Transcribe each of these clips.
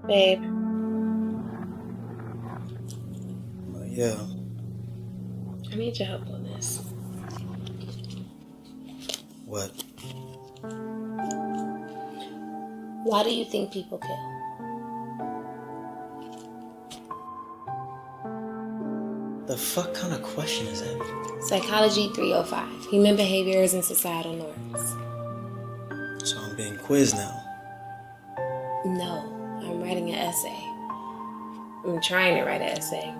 Babe. Yeah. I need your help on this. What? Why do you think people kill? The fuck kind of question is that? Psychology 305. Human behaviors and societal norms. So I'm being quizzed now. No, I'm writing an essay. I'm trying to write an essay.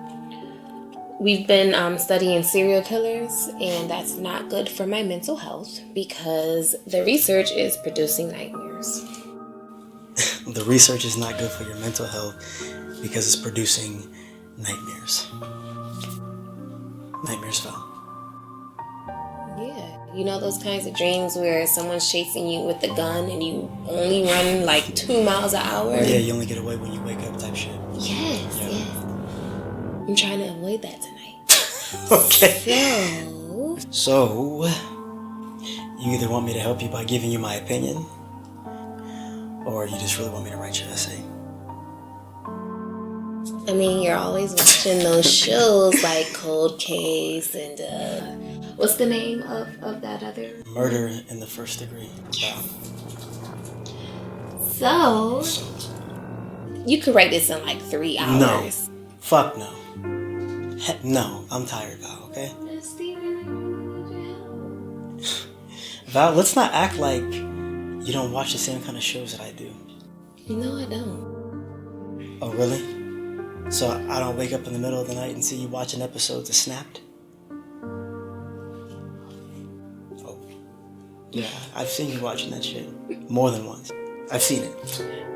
We've been studying serial killers, and that's not good for my mental health because the research is producing nightmares. The research is not good for your mental health because it's producing nightmares. Nightmares foul. Yeah, you know those kinds of dreams where someone's chasing you with a gun and you only run like 2 miles an hour? Yeah, you only get away when you wake up type shit. Yes, yeah. yes. I'm trying to avoid that tonight. Okay. So, you either want me to help you by giving you my opinion, or you just really want me to write your essay. I mean, you're always watching those shows like Cold Case and, what's the name of that other? Murder in the First Degree. Wow. So, you could write this in like 3 hours. No. Fuck no. Heck no. I'm tired, Val, okay? Val, let's not act like you don't watch the same kind of shows that I do. No, I don't. Oh, really? So I don't wake up in the middle of the night and see you watching episodes of Snapped? Oh. Yeah, I've seen you watching that shit more than once. I've seen it.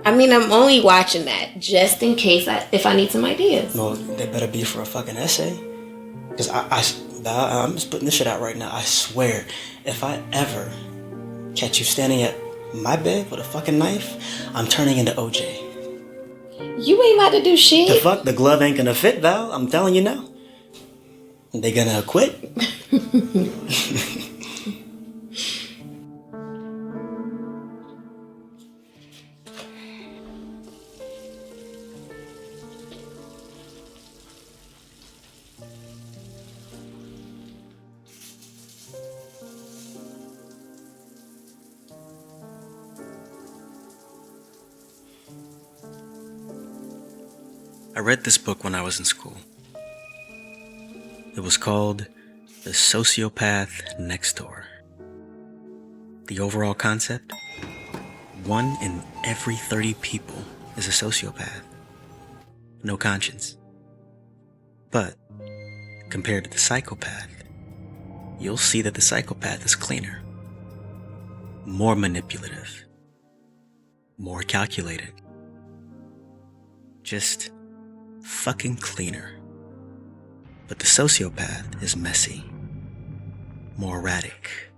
I mean, I'm only watching that just in case if I need some ideas. Well, they better be for a fucking essay. Because I'm just putting this shit out right now. I swear, if I ever catch you standing at my bed with a fucking knife, I'm turning into OJ. You ain't about to do shit. The fuck? The glove ain't gonna fit, Val. I'm telling you now. They gonna acquit? I read this book when I was in school. It was called The Sociopath Next Door. The overall concept? 1 in every 30 people is a sociopath. No conscience. But, compared to the psychopath, you'll see that the psychopath is cleaner, more manipulative, more calculated. Just fucking cleaner. But the sociopath is messy, more erratic,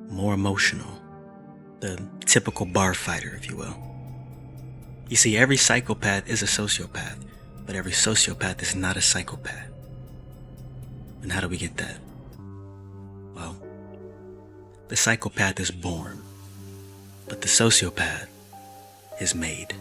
more emotional, the typical bar fighter, if you will. You see, every psychopath is a sociopath, but every sociopath is not a psychopath. And how do we get that? Well, the psychopath is born, but the sociopath is made.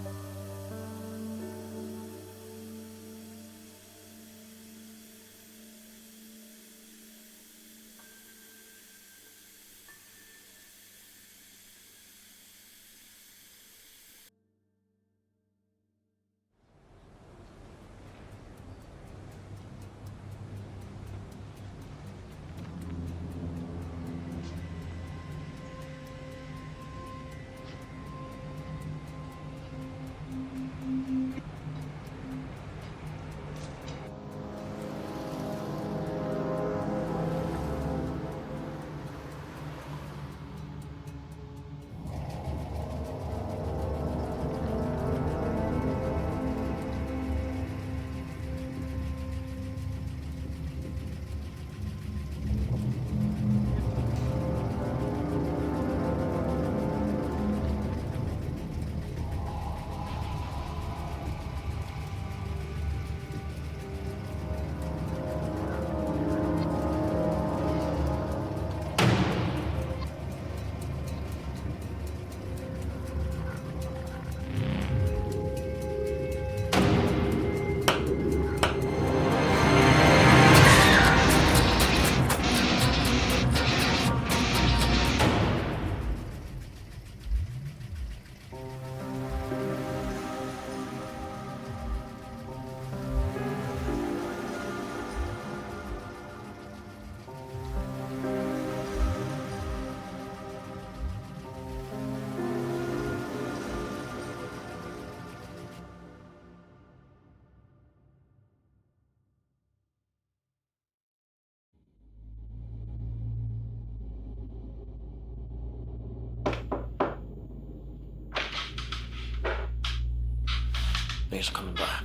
Thanks for coming by.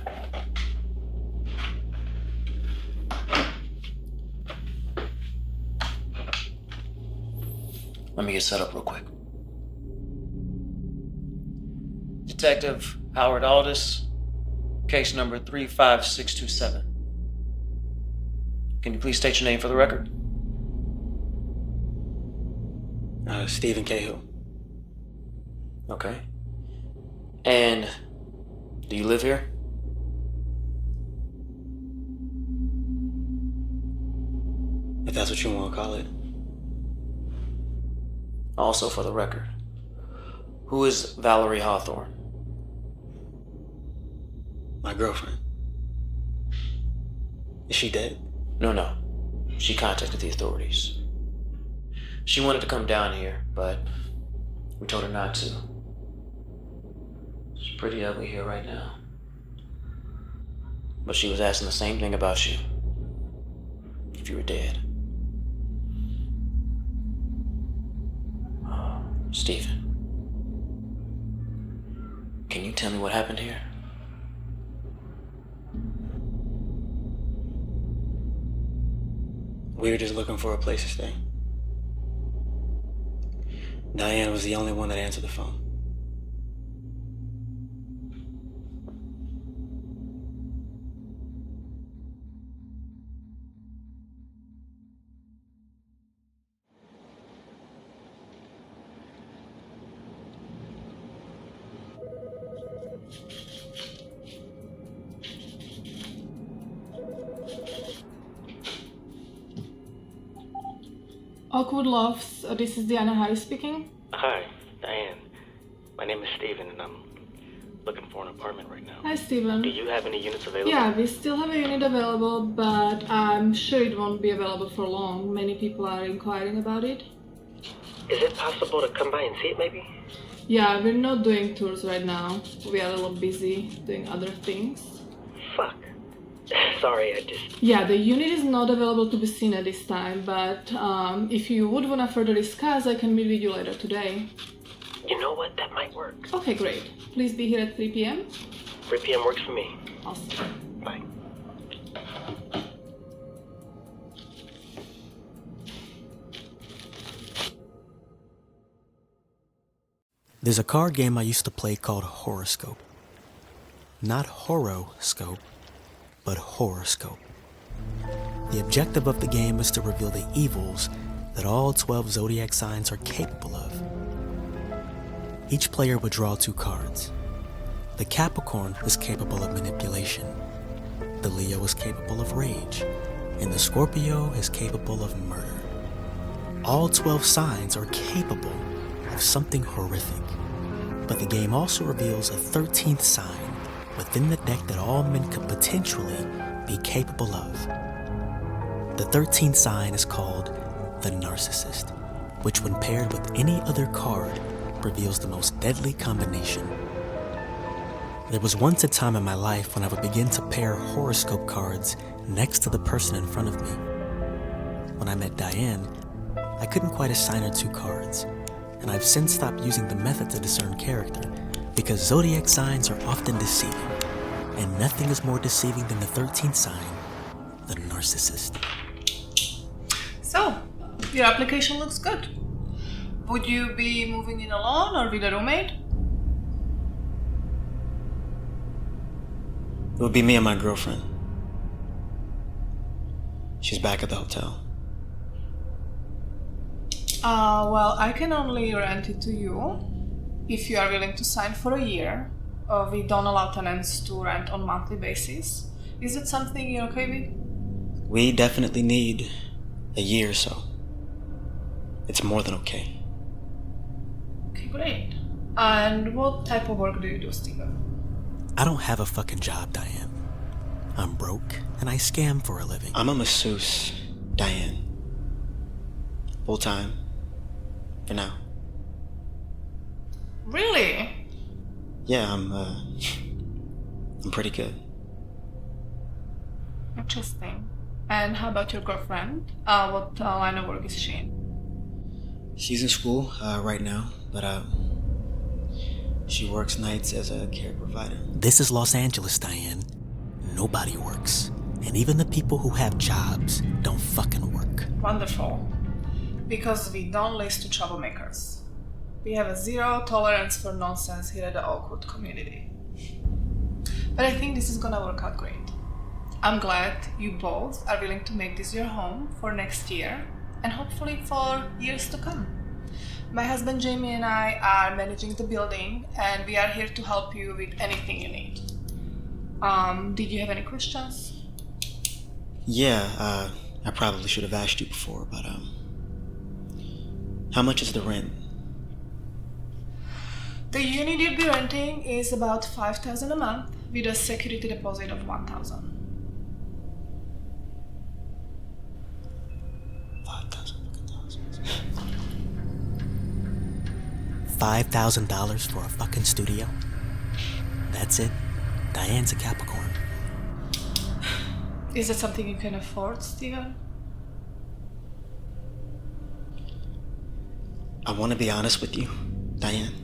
Let me get set up real quick. Detective Howard Aldis, case number 35627. Can you please state your name for the record? Stephen Cahill. Okay. And do you live here? If that's what you want to call it. Also for the record, who is Valerie Hawthorne? My girlfriend. Is she dead? No. She contacted the authorities. She wanted to come down here, but we told her not to. It's pretty ugly here right now. But she was asking the same thing about you. If you were dead. Stephen, can you tell me what happened here? We were just looking for a place to stay. Diane was the only one that answered the phone. Awkward Lofts, this is Diane speaking. Hi, Diane. My name is Steven and I'm looking for an apartment right now. Hi, Steven. Do you have any units available? Yeah, we still have a unit available, but I'm sure it won't be available for long. Many people are inquiring about it. Is it possible to come by and see it maybe? Yeah, we're not doing tours right now. We are a little busy doing other things. Fuck. Sorry, Yeah, the unit is not available to be seen at this time, but if you would want to further discuss, I can meet with you later today. You know what? That might work. Okay, great. Please be here at 3 p.m. 3 p.m. works for me. Awesome. Bye. There's a card game I used to play called Horoscope. Not horoscope, but horoscope. The objective of the game is to reveal the evils that all 12 zodiac signs are capable of. Each player would draw 2 cards. The Capricorn is capable of manipulation, the Leo is capable of rage, and the Scorpio is capable of murder. All 12 signs are capable of something horrific, but the game also reveals a 13th sign within the deck that all men could potentially be capable of. The 13th sign is called the Narcissist, which when paired with any other card reveals the most deadly combination. There was once a time in my life when I would begin to pair horoscope cards next to the person in front of me. When I met Diane, I couldn't quite assign her 2 cards, and I've since stopped using the method to discern character because zodiac signs are often deceiving, and nothing is more deceiving than the 13th sign, the Narcissist. So, your application looks good. Would you be moving in alone or with a roommate? It would be me and my girlfriend. She's back at the hotel. Well, I can only rent it to you if you are willing to sign for a year. We don't allow tenants to rent on monthly basis. Is it something you're okay with? We definitely need a year or so. It's more than okay. Okay, great. And what type of work do you do, Steven? I don't have a fucking job, Diane. I'm broke and I scam for a living. I'm a masseuse, Diane. Full time. For now. Really? Yeah, I'm pretty good. Interesting. And how about your girlfriend? What line of work is she in? She's in school right now, but She works nights as a care provider. This is Los Angeles, Diane. Nobody works. And even the people who have jobs don't fucking work. Wonderful. Because we don't listen to troublemakers. We have a zero tolerance for nonsense here at the Oakwood community. But I think this is gonna work out great. I'm glad you both are willing to make this your home for next year and hopefully for years to come. My husband Jamie and I are managing the building and we are here to help you with anything you need. Did you have any questions? Yeah, I probably should have asked you before, but how much is the rent? The unit you'd be renting is about $5,000 a month with a security deposit of $1,000. $5,000 for a fucking studio? That's it? Diane's a Capricorn. Is that something you can afford, Steven? I want to be honest with you, Diane.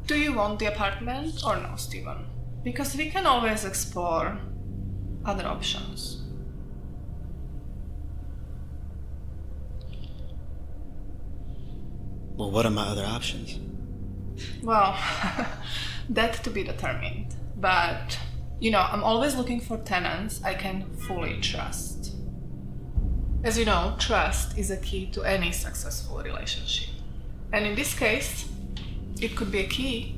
Do you want the apartment or no, Steven? Because we can always explore other options. Well, what are my other options? Well, that to be determined. But, I'm always looking for tenants I can fully trust. As you know, trust is a key to any successful relationship. And in this case, it could be a key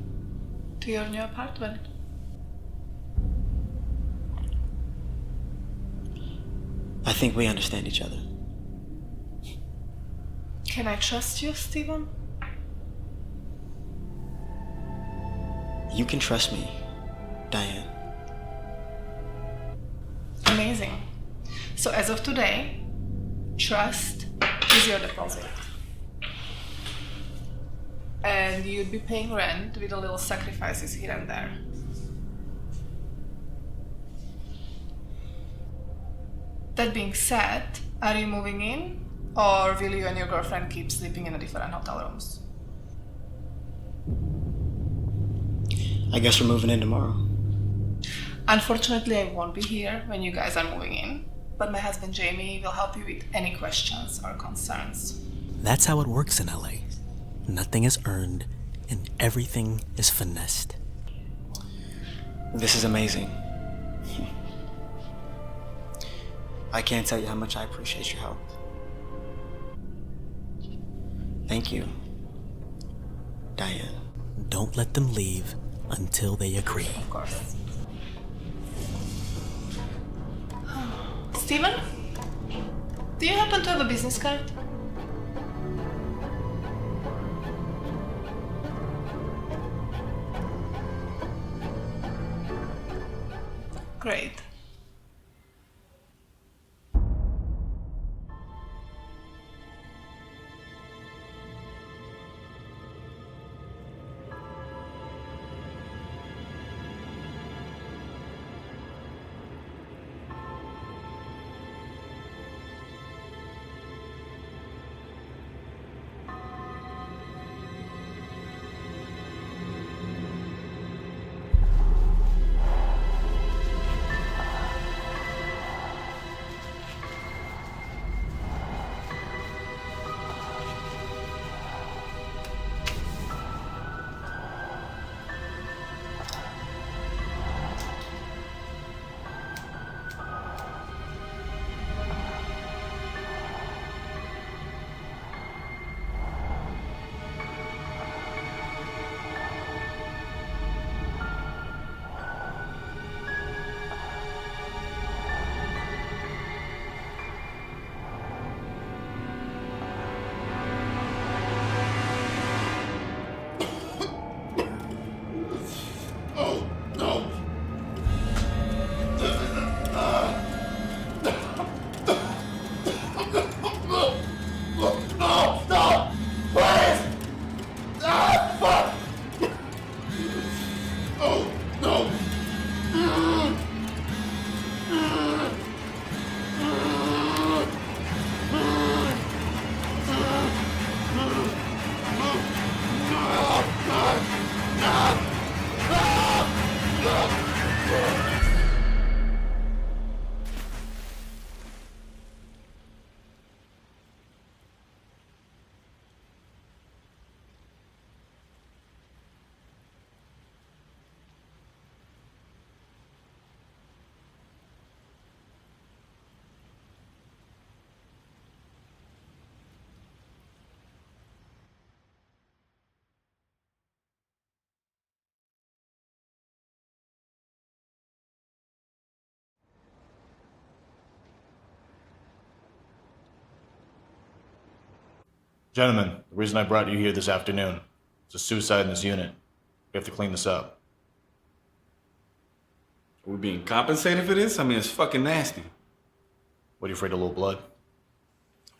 to your new apartment. I think we understand each other. Can I trust you, Steven? You can trust me, Diane. Amazing. So as of today, trust is your deposit. And you'd be paying rent with a little sacrifices here and there. That being said, are you moving in? Or will you and your girlfriend keep sleeping in a different hotel rooms? I guess we're moving in tomorrow. Unfortunately, I won't be here when you guys are moving in, but my husband Jamie will help you with any questions or concerns. That's how it works in LA. Nothing is earned and everything is finessed. This is amazing. I can't tell you how much I appreciate your help. Thank you, Diane. Don't let them leave until they agree. Of course. Steven? Do you happen to have a business card? Great. Gentlemen, the reason I brought you here this afternoon is a suicide in this unit. We have to clean this up. Are we being compensated for this? I mean, it's fucking nasty. What, are you afraid of a little blood?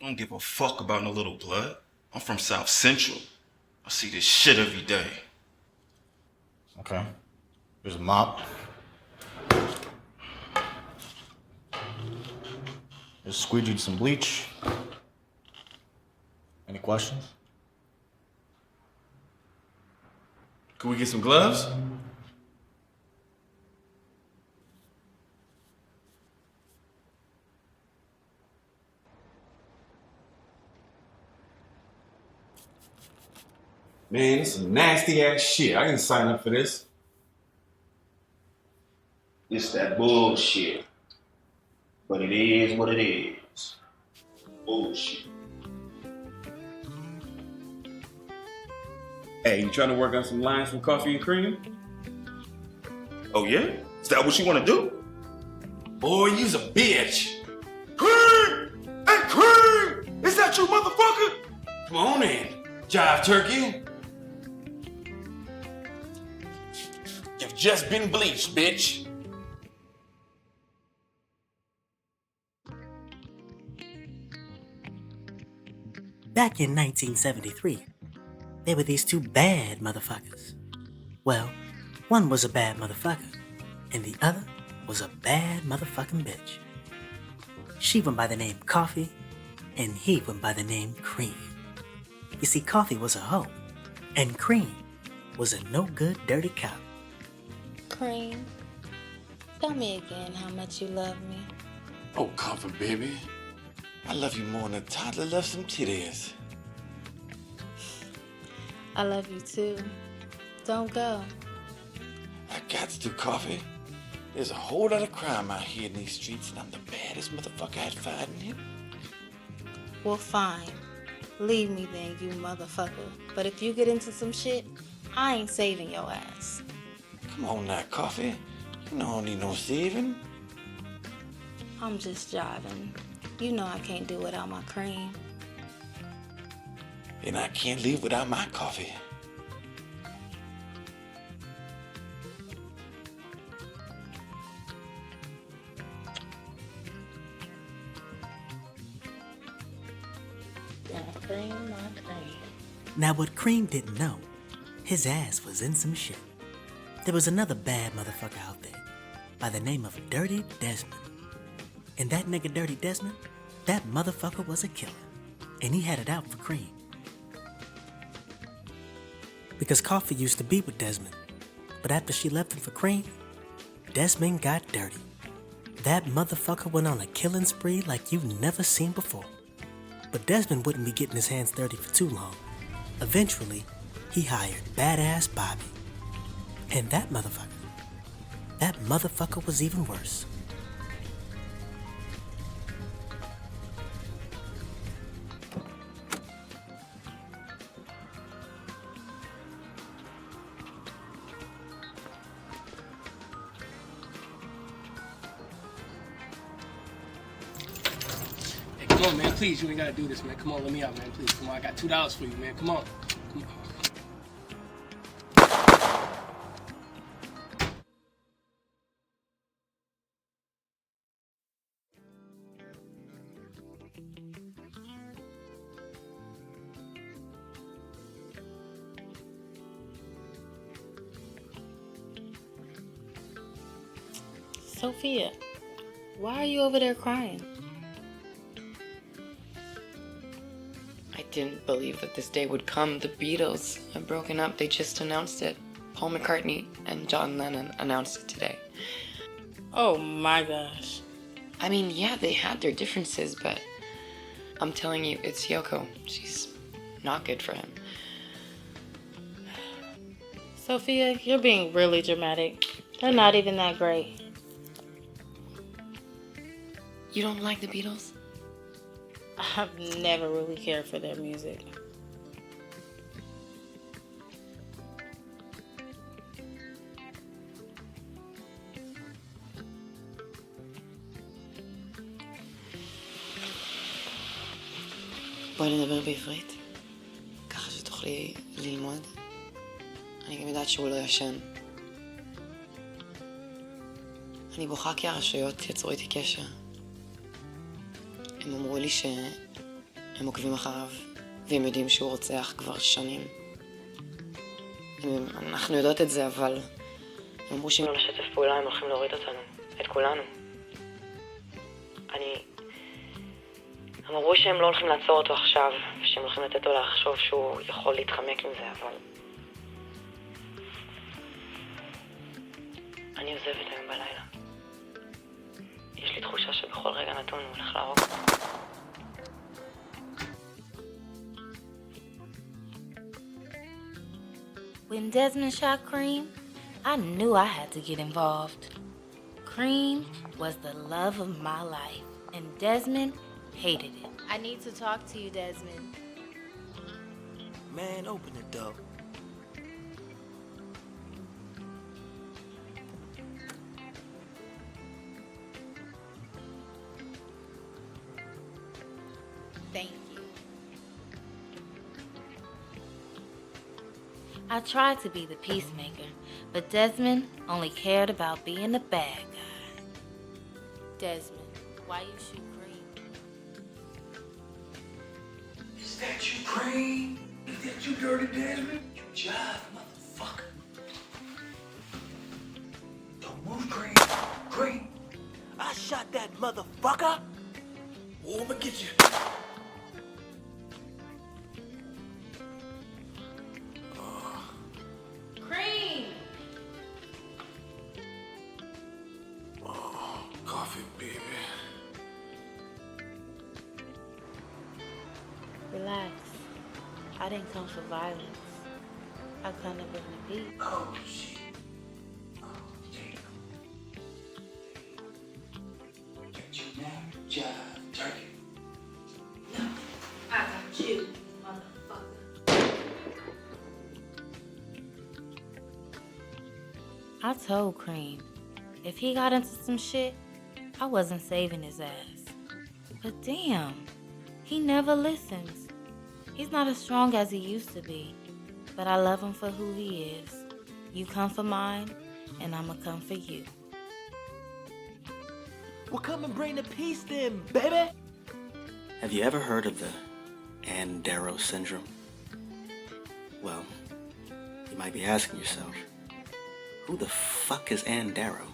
I don't give a fuck about no little blood. I'm from South Central. I see this shit every day. Okay. Here's a mop. Just squeegeed some bleach. Any questions? Can we get some gloves? Man, this is some nasty ass shit. I didn't sign up for this. It's that bullshit. But it is what it is. Bullshit. Hey, you trying to work on some lines from Coffee and Cream? Oh yeah? Is that what you want to do? Boy, you's a bitch. Cream! Hey, Cream! Is that you, motherfucker? Come on then, Jive Turkey. You've just been bleached, bitch. Back in 1973, there were these two bad motherfuckers. Well, one was a bad motherfucker, and the other was a bad motherfucking bitch. She went by the name Coffee, and he went by the name Cream. You see, Coffee was a hoe, and Cream was a no-good dirty cop. Cream, tell me again how much you love me. Oh, comfort, baby. I love you more than a toddler loves some titties. I love you too. Don't go. I got to do Coffee. There's a whole lot of crime out here in these streets, and I'm the baddest motherfucker I'd find here. Well, fine. Leave me then, you motherfucker. But if you get into some shit, I ain't saving your ass. Come on now, Coffee. You know I don't need no saving. I'm just jiving. You know I can't do without my cream. And I can't live without my coffee. My cream. Now what Cream didn't know, his ass was in some shit. There was another bad motherfucker out there by the name of Dirty Desmond. And that nigga Dirty Desmond, that motherfucker was a killer. And he had it out for Cream. Because Coffee used to be with Desmond, but after she left him for Cream, Desmond got dirty. That motherfucker went on a killing spree like you've never seen before. But Desmond wouldn't be getting his hands dirty for too long. Eventually, he hired badass Bobby. And that motherfucker was even worse. Come on, man, please, you ain't gotta do this, man. Come on, let me out, man, please. Come on, I got $2 for you, man. Come on. Come on. Sophia, why are you over there crying? I didn't believe that this day would come. The Beatles have broken up. They just announced it. Paul McCartney and John Lennon announced it today. Oh my gosh. I mean, yeah, they had their differences, but I'm telling you, it's Yoko. She's not good for him. Sophia, you're being really dramatic. They're not even that great. You don't like the Beatles? I've never really cared for their music. בואי נדבר בעברית, ככה שתוכלי ללמוד. אני גם יודעת שהוא לא ישן. אני בוכה כי הרשויות יצרו איתי קשר. הם אמרו לי שהם עוקבים אחריו, והם יודעים שהוא רוצח כבר שנים. אנחנו יודעות את זה, אבל הם אמרו שאם לא נשתף פעולה הם הולכים להוריד אותנו, את כולנו. הם אמרו שהם לא הולכים לעצור אותו עכשיו, ושהם הולכים לתת לו לחשוב שהוא יכול להתחמק מזה, אבל... אני עוזבת היום בלילה. יש לי תחושה שבכל רגע נתון הוא הולך להרוג. When Desmond shot Cream, I knew I had to get involved. Cream was the love of my life, and Desmond hated it. I need to talk to you, Desmond. Man, open the door. Thank you. I tried to be the peacemaker, but Desmond only cared about being the bad guy. Desmond, why you shoot Cream? Is that you, Cream? Is that you, Dirty Desmond? You jive, motherfucker. Don't move, Cream. Cream. I shot that motherfucker! Oh, I'ma get you. Cream! Oh, coffee, baby. Relax. I didn't come for violence. I come to bring the peace. Oh, shit. Oh, damn. Got you now, jive, turkey. No, I got you, motherfucker. I told Cream, if he got into some shit, I wasn't saving his ass. But damn, he never listens. He's not as strong as he used to be, but I love him for who he is. You come for mine, and I'ma come for you. Well, come and bring the peace then, baby! Have you ever heard of the Andaro syndrome? Well, you might be asking yourself, who the fuck is Andaro?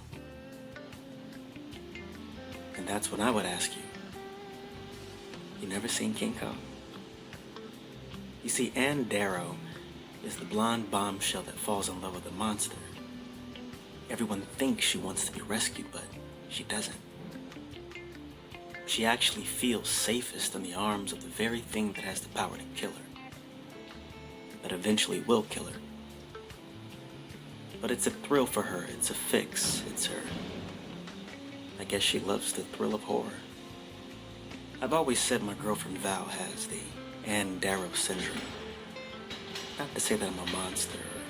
And that's what I would ask you. You never seen King Kong? You see, Andaro is the blonde bombshell that falls in love with a monster. Everyone thinks she wants to be rescued, but she doesn't. She actually feels safest in the arms of the very thing that has the power to kill her. That eventually will kill her. But it's a thrill for her, it's a fix, it's her. I guess she loves the thrill of horror. I've always said my girlfriend Val has the Andaro syndrome. Not to say that I'm a monster or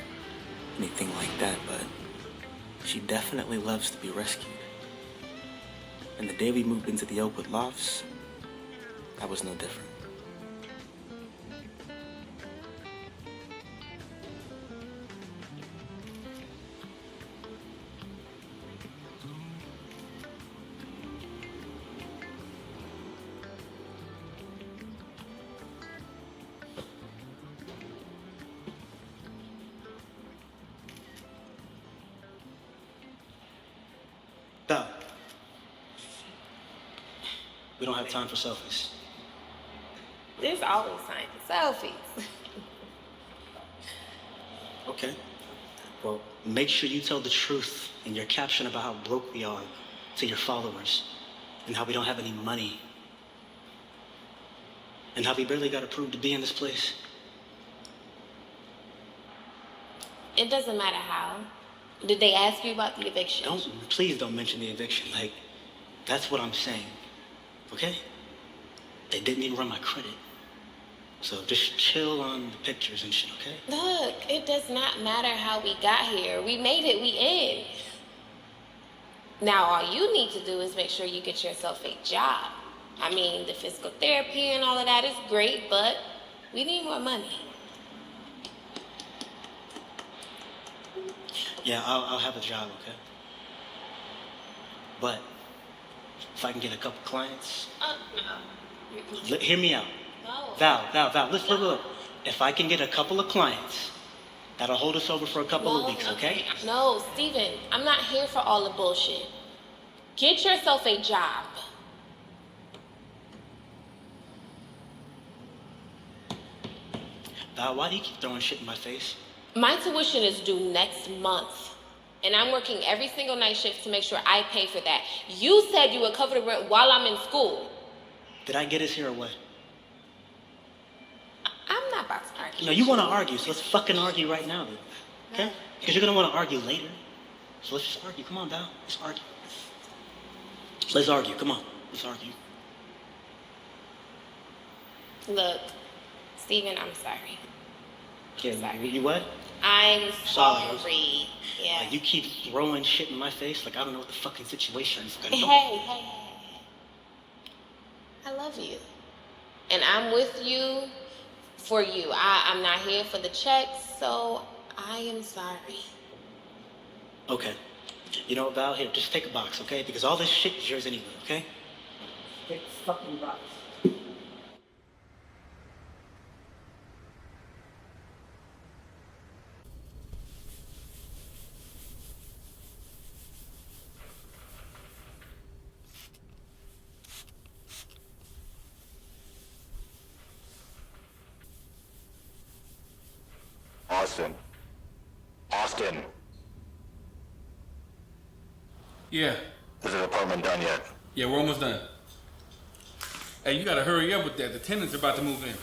anything like that, but she definitely loves to be rescued. And the day we moved into the Oakwood Lofts, I was no different. Stop. We don't have time for selfies. There's always time for selfies. Okay. Well, make sure you tell the truth in your caption about how broke we are to your followers and how we don't have any money and how we barely got approved to be in this place. It doesn't matter how. Did they ask you about the eviction? Please don't mention the eviction. Like, that's what I'm saying, okay? They didn't even run my credit. So just chill on the pictures and shit, okay? Look, it does not matter how we got here. We made it, we in. Now all you need to do is make sure you get yourself a job. I mean, the physical therapy and all of that is great, but we need more money. Yeah, I'll have a job, okay? But if I can get a couple clients... No. Hear me out. No. Val, listen, look. If I can get a couple of clients, that'll hold us over for a couple of weeks, okay? No, Steven, I'm not here for all the bullshit. Get yourself a job. Val, why do you keep throwing shit in my face? My tuition is due next month, and I'm working every single night shift to make sure I pay for that. You said you would cover the rent while I'm in school. Did I get us here or what? I'm not about to argue. No, you want to argue, so let's fucking argue right now, dude. Okay? Because you're going to want to argue later. So let's just argue. Come on, Val. Let's argue. Let's argue. Come on. Let's argue. Look, Steven, I'm sorry. Yeah, you what? I'm sorry. Yeah. Like, you keep throwing shit in my face like I don't know what the fucking situation is. Hey. I love you. And I'm with you for you. I'm not here for the checks, so I am sorry. Okay. You know what, Val? Here, just take a box, okay? Because all this shit is yours anyway, okay? Take the fucking box. Austin. Yeah. Is the apartment done yet? Yeah, we're almost done. Hey, you gotta hurry up with that. The tenants are about to move in.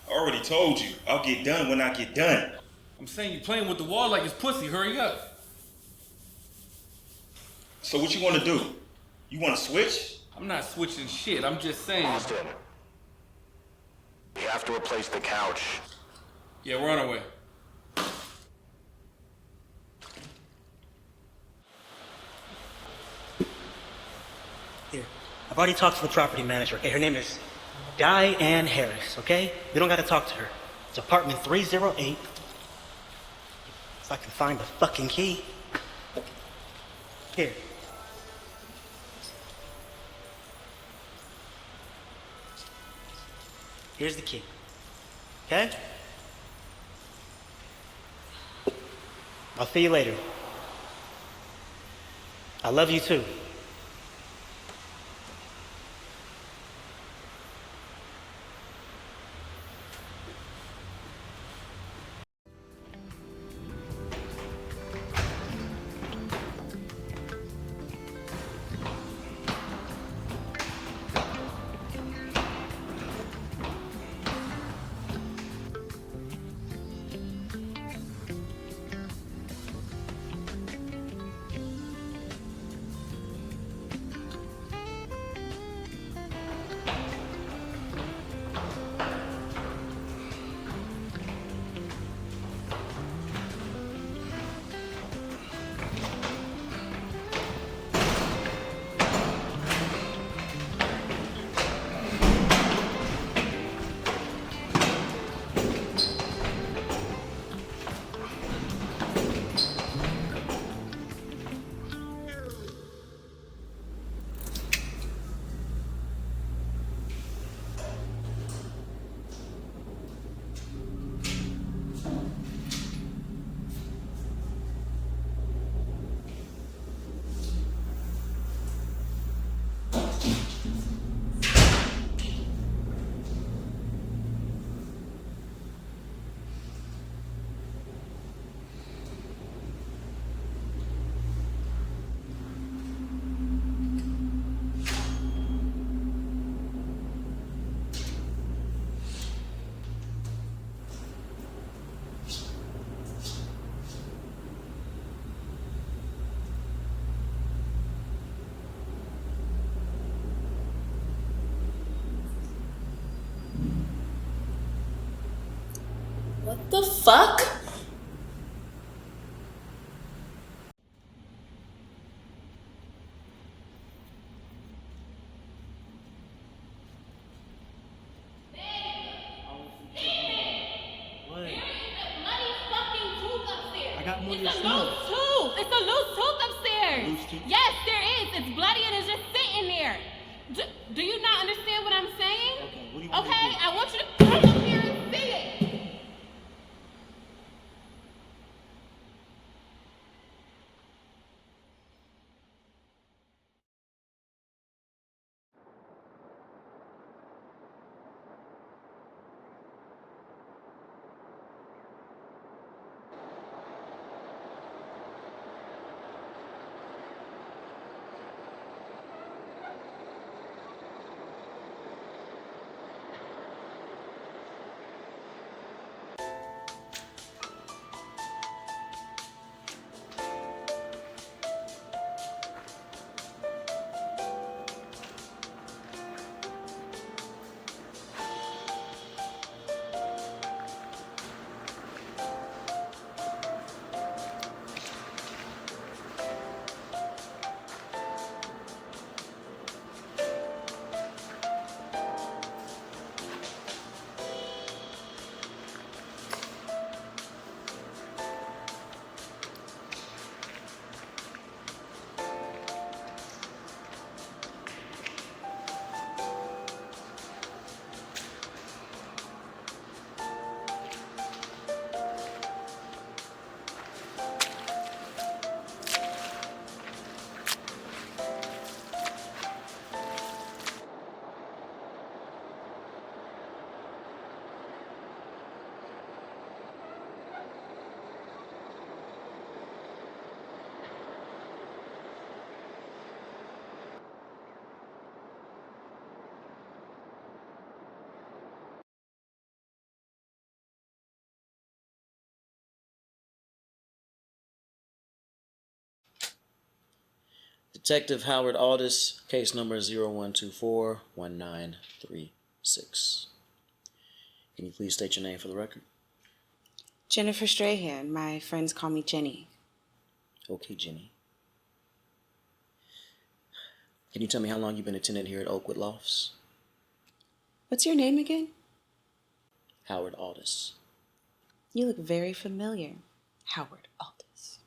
I already told you. I'll get done when I get done. I'm saying you playing with the wall like it's pussy. Hurry up. So what you want to do? You want to switch? I'm not switching shit. I'm just saying. Austin. We have to replace the couch. Yeah, we're on our way. Here, I've already talked to the property manager, okay? Her name is Diane Harris, okay? We don't gotta talk to her. It's apartment 308. If I can find the fucking key. Here. Here's the key. Okay? I'll see you later. I love you too. The fuck? I got more It's a loose tooth. It's a loose tooth upstairs. Loose tooth? Yes, there is. It's bloody and it's just sitting there. Do you not understand what I'm saying? Okay, what do you want Okay, me to do? I want you to come up here and see it. Detective Howard Aldis, case number 01241936. Can you please state your name for the record? Jennifer Strahan. My friends call me Jenny. Okay, Jenny. Can you tell me how long you've been a tenant here at Oakwood Lofts? What's your name again? Howard Aldis. You look very familiar. Howard Aldis.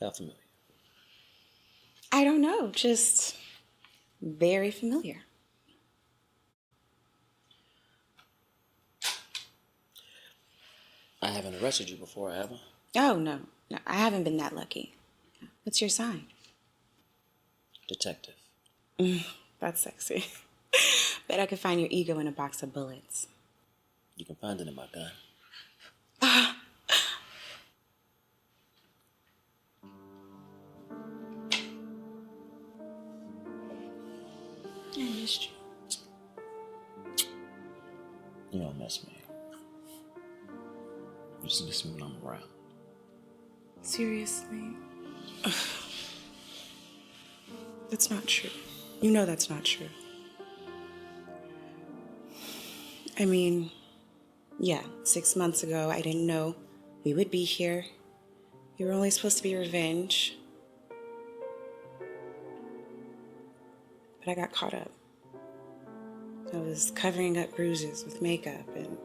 How familiar? I don't know, just very familiar. I haven't arrested you before, have I? Oh, no, I haven't been that lucky. What's your sign? Detective. That's sexy. Bet I could find your ego in a box of bullets. You can find it in my gun. I missed you. You don't miss me. You just miss me when I'm around. Seriously? That's not true. You know that's not true. I mean, yeah, 6 months ago, I didn't know we would be here. You were only supposed to be revenge. But I got caught up. I was covering up bruises with makeup and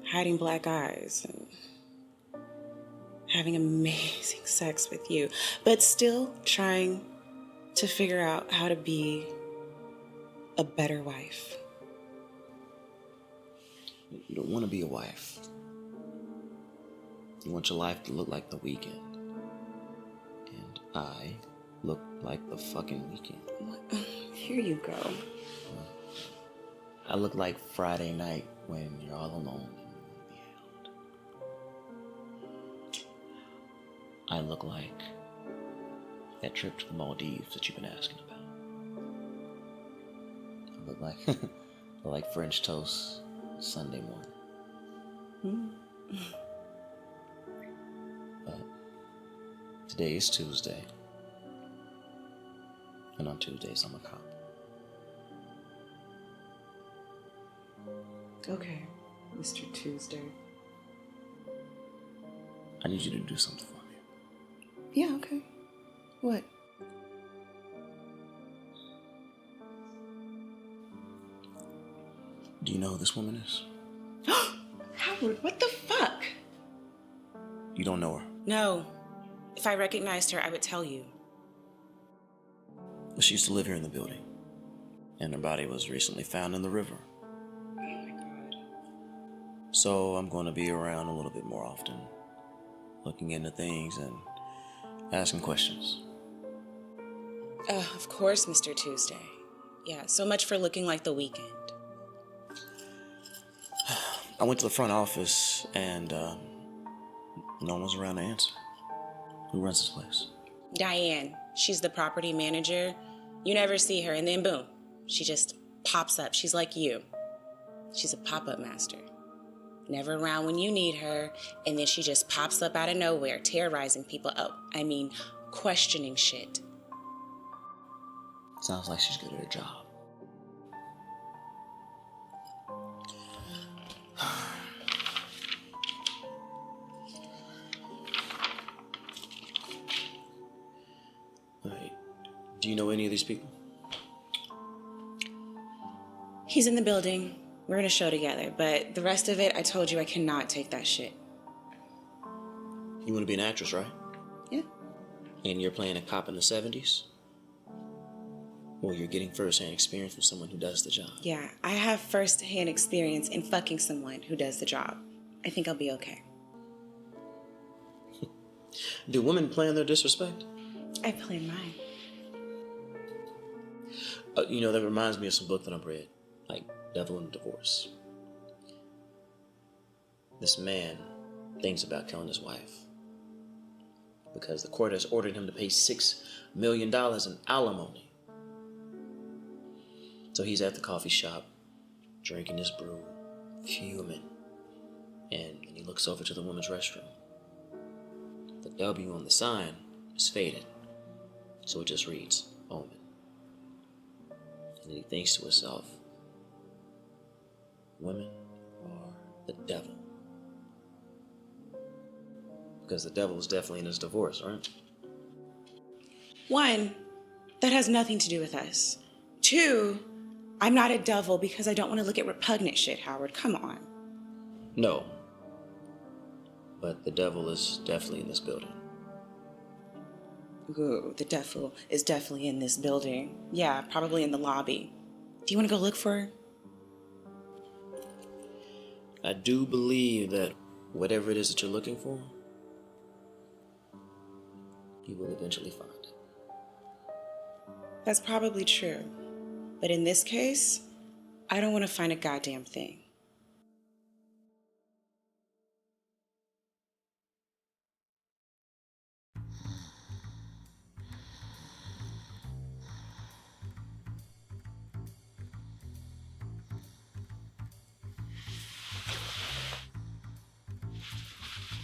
hiding black eyes and having amazing sex with you, but still trying to figure out how to be a better wife. You don't want to be a wife. You want your life to look like the weekend. And I look like the fucking weekend. Here you go. I look like Friday night when you're all alone and you want to be held. I look like that trip to the Maldives that you've been asking about. I look like French toast Sunday morning. But today is Tuesday. And on Tuesdays, I'm a cop. Okay. Mr. Tuesday. I need you to do something for me. Yeah, okay. What? Do you know who this woman is? Howard, what the fuck? You don't know her. No. If I recognized her, I would tell you. Well, she used to live here in the building. And her body was recently found in the river. Oh my god. So I'm going to be around a little bit more often, looking into things and asking questions. Of course, Mr. Tuesday. Yeah, so much for looking like the weekend. I went to the front office and no one was around to answer. Who runs this place? Diane. She's the property manager. You never see her, and then boom, she just pops up. She's like you. She's a pop-up master. Never around when you need her, and then she just pops up out of nowhere, terrorizing people. Questioning shit. Sounds like she's good at her job. Wait, do you know any of these people? He's in the building. We're in a show together, but the rest of it, I told you I cannot take that shit. You want to be an actress, right? Yeah. And you're playing a cop in the 70s? Well, you're getting first-hand experience from someone who does the job. Yeah, I have first-hand experience in fucking someone who does the job. I think I'll be okay. Do women plan their disrespect? I play mine. That reminds me of some book that I've read, like Devil and Divorce. This man thinks about killing his wife because the court has ordered him to pay $6 million in alimony. So he's at the coffee shop, drinking his brew, fuming, and he looks over to the women's restroom. The W on the sign is faded, so it just reads, Omen. And then he thinks to himself, women are the devil. Because the devil is definitely in his divorce, right? 1, that has nothing to do with us. 2, I'm not a devil because I don't want to look at repugnant shit, Howard. Come on. No. But the devil is definitely in this building. Ooh, the devil is definitely in this building. Yeah, probably in the lobby. Do you want to go look for her? I do believe that whatever it is that you're looking for, you will eventually find it. That's probably true. But in this case, I don't want to find a goddamn thing.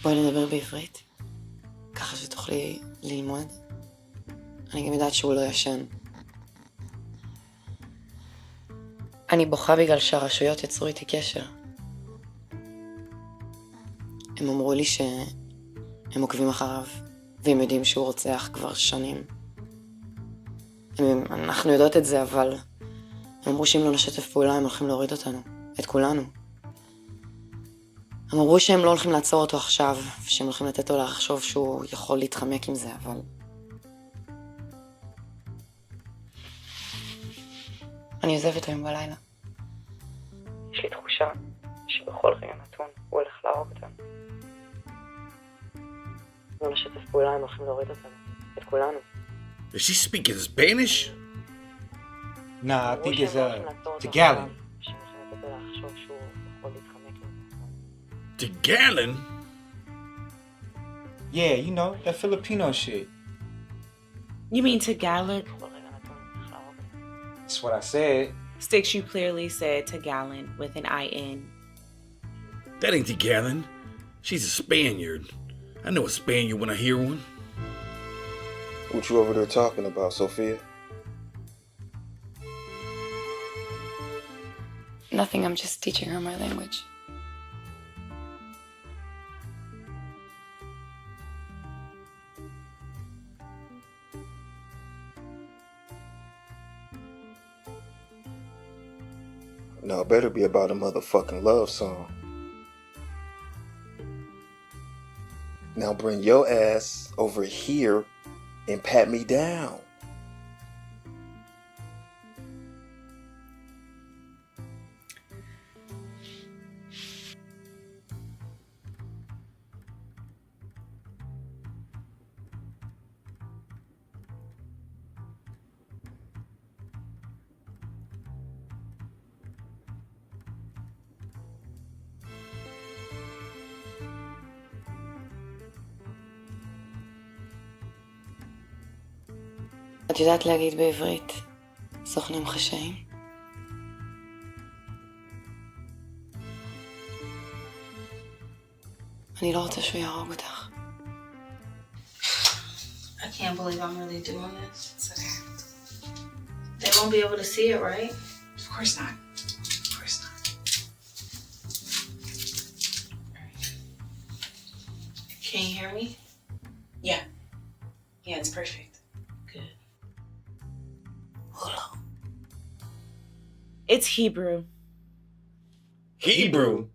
בואי נדבר בעברית, ככה שתוכלי ללמוד. אני גם יודעת שהוא לא ישן. אני בוכה בגלל שהרשויות יצרו איתי קשר. הם אמרו לי שהם עוקבים אחריו, והם יודעים שהוא רוצח כבר שנים. אנחנו יודעות את זה, אבל הם אמרו שאם לא נשתף פעולה הם הולכים להוריד אותנו, את כולנו. הם אמרו שהם לא הולכים לעצור אותו עכשיו, ושהם הולכים לתת לו לחשוב שהוא יכול להתחמק עם זה, אבל... אני עוזבת היום בלילה. יש לי תחושה שבכל רגע נתון הוא הולך להרוג אותנו. לא נשתף פעולה הם הולכים להוריד אותנו, את כולנו. Is she speaking Spanish? Nah, I think it's Tagalog. Tagalog? Yeah, you know, that Filipino shit. You mean Tagalog? That's what I said. Sticks, you clearly said Tagalog with an I-N. That ain't Tagalog. She's a Spaniard. I know a Spaniard when I hear one. What you over there talking about, Sophia? Nothing, I'm just teaching her my language. No, it better be about a motherfucking love song. Now bring your ass over here and pat me down. את יודעת להגיד בעברית סוכנים חשאיים? אני לא רוצה שהוא יהרוג אותך. I can't believe I'm really doing this. It's okay. They won't be able to see it, right? Of course not. Of course not. Can you hear me? Yeah. Yeah, it's perfect. Good. Hello. It's Hebrew. Hebrew?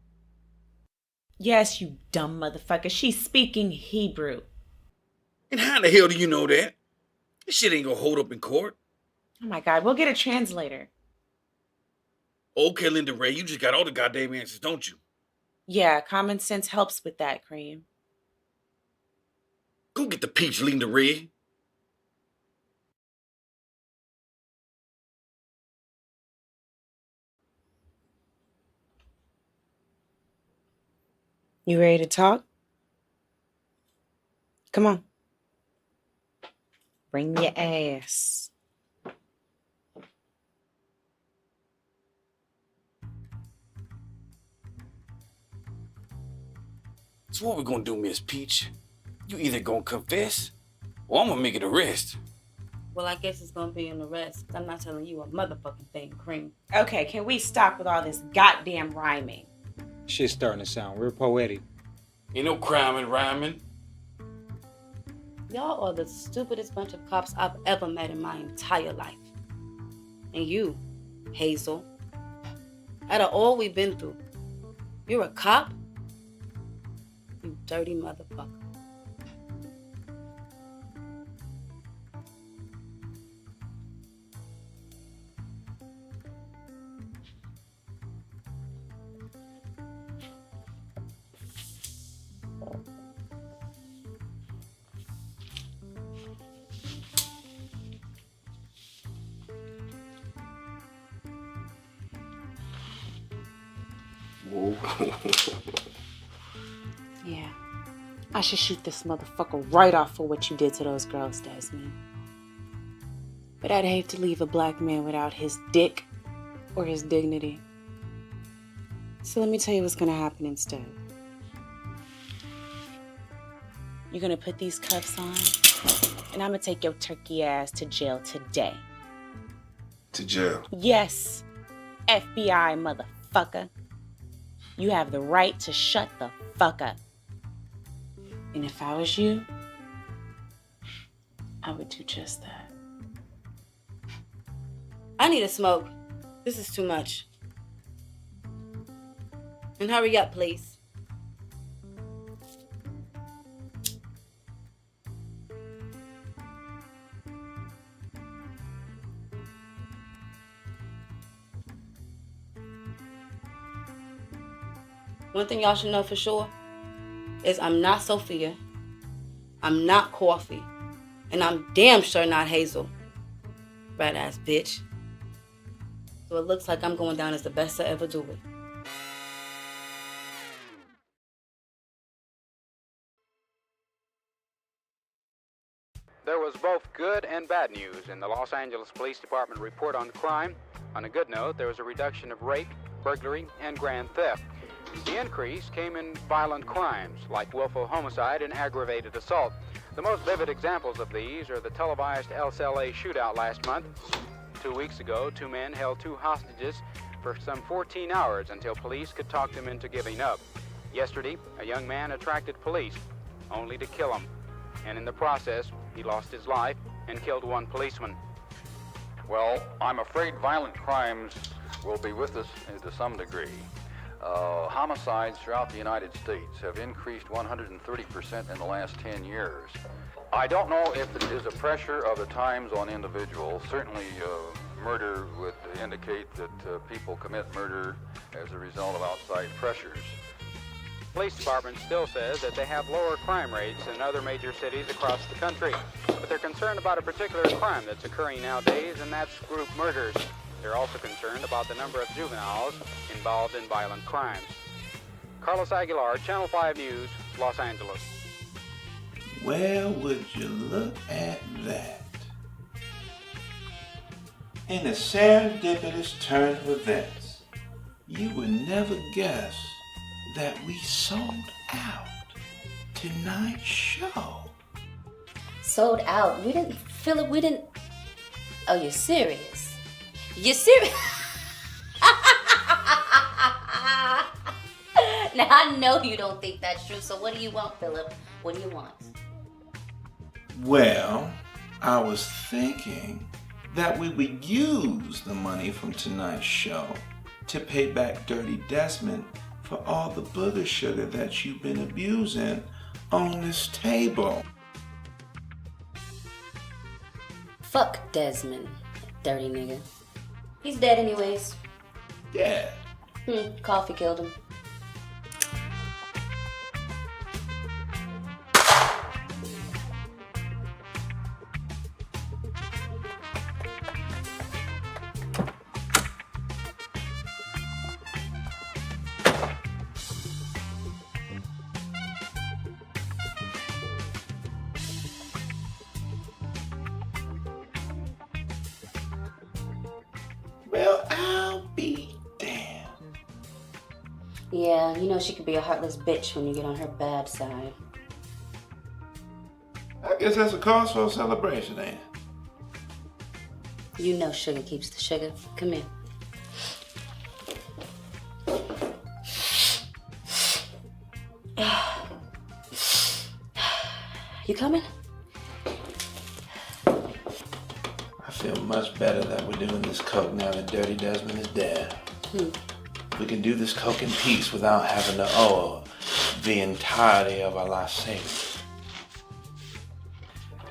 Yes, you dumb motherfucker. She's speaking Hebrew. And how the hell do you know that? This shit ain't gonna hold up in court. Oh my God, we'll get a translator. Okay, Linda Ray, you just got all the goddamn answers, don't you? Yeah, common sense helps with that, Cream. Go get the peach, Linda Ray. You ready to talk? Come on. Bring your ass. So what we gonna do, Miss Peach? You either gonna confess, or I'm gonna make it arrest. Well, I guess it's gonna be an arrest. I'm not telling you a motherfucking thing, Cream. Okay, can we stop with all this goddamn rhyming? Shit's starting to sound real poetic. Ain't no crime in rhyming. Y'all are the stupidest bunch of cops I've ever met in my entire life. And you, Hazel, out of all we've been through, you're a cop? You dirty motherfucker. Whoa. Yeah. I should shoot this motherfucker right off for what you did to those girls, Desmond. But I'd hate to leave a black man without his dick or his dignity. So let me tell you what's gonna happen instead. You're gonna put these cuffs on, and I'm gonna take your turkey ass to jail today. To jail? Yes, FBI motherfucker. You have the right to shut the fuck up. And if I was you, I would do just that. I need a smoke. This is too much. And hurry up, please. One thing y'all should know for sure is I'm not Sophia, I'm not Coffee, and I'm damn sure not Hazel. Rat ass bitch. So it looks like I'm going down as the best to ever do it. There was both good and bad news in the Los Angeles Police Department report on crime. On a good note, there was a reduction of rape, burglary, and grand theft. The increase came in violent crimes like willful homicide and aggravated assault. The most vivid examples of these are the televised El Cele shootout last month. 2 weeks ago, 2 men held 2 hostages for some 14 hours until police could talk them into giving up. Yesterday, a young man attracted police, only to kill him. And in the process, he lost his life and killed 1 policeman. Well, I'm afraid violent crimes will be with us to some degree. Homicides throughout the United States have increased 130% in the last 10 years. I don't know if it is a pressure of the times on individuals. Certainly, murder would indicate that people commit murder as a result of outside pressures. Police department still says that they have lower crime rates than other major cities across the country, but they're concerned about a particular crime that's occurring nowadays, and that's group murders. They're also concerned about the number of juveniles involved in violent crimes. Carlos Aguilar, Channel 5 News, Los Angeles. Well, would you look at that? In a serendipitous turn of events, you would never guess that we sold out tonight's show. Sold out? We didn't, Philip, we didn't. Oh, you're serious? You're serious? Now, I know you don't think that's true, so what do you want, Philip? What do you want? Well, I was thinking that we would use the money from tonight's show to pay back Dirty Desmond for all the booger sugar that you've been abusing on this table. Fuck Desmond, dirty nigga. He's dead anyways. Dead? Coffee killed him. Well, I'll be damned. Yeah, you know she could be a heartless bitch when you get on her bad side. I guess that's a cause for a celebration, ain't it? You know sugar keeps the sugar. Come here. You coming? I feel much better that we're doing this coke now that Dirty Desmond is dead. We can do this coke in peace without having to owe the entirety of our life savings.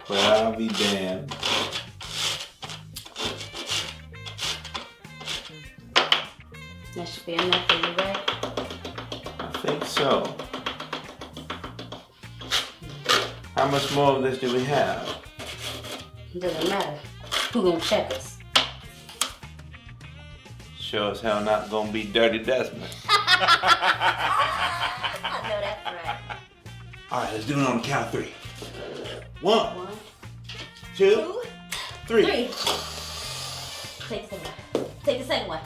But I'll be damned. That should be enough for you, right? I think so. How much more of this do we have? It doesn't matter. Who gonna check us? Sure as hell not gonna be Dirty Desmond. I know that's right. Alright, let's do it on the count of three. One, two, three. Take the second one. Take the second one.